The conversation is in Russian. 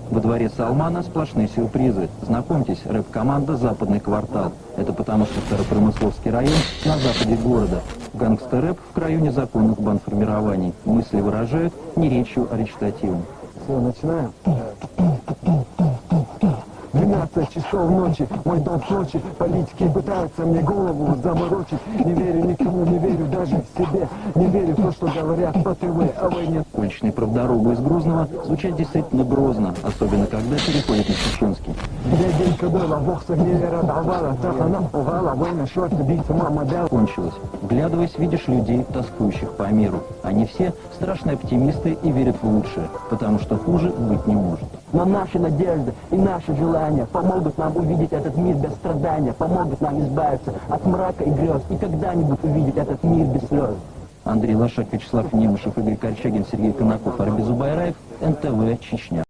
Во дворе Салмана сплошные сюрпризы. Знакомьтесь, рэп-команда «Западный квартал». Это потому, что Старопромысловский район на западе города. Гангстер-рэп в краю незаконных бандформирований. Мысли выражают не речью, а речитативом. Все, начинаем. 12 часов ночи, мой дом в ночи. Политики пытаются мне голову заморочить. Не верю никому, не верю даже в себе. Не верю в то, что говорят по ТВ, а вы нет. Уличный правдорубы из Грузного звучат действительно грозно, особенно когда переходит на чеченский. Кончилось. Вглядываясь, видишь людей, тоскующих по миру. Они все страшные оптимисты и верят в лучшее, потому что хуже быть не может. Но наши надежды и наши желания помогут нам увидеть этот мир без страдания, помогут нам избавиться от мрака и грез и когда-нибудь увидеть этот мир без слез. Андрей Лошак, Вячеслав Немышев, Игорь Корчагин, Сергей Конаков, Арбизу Байраев, НТВ, Чечня.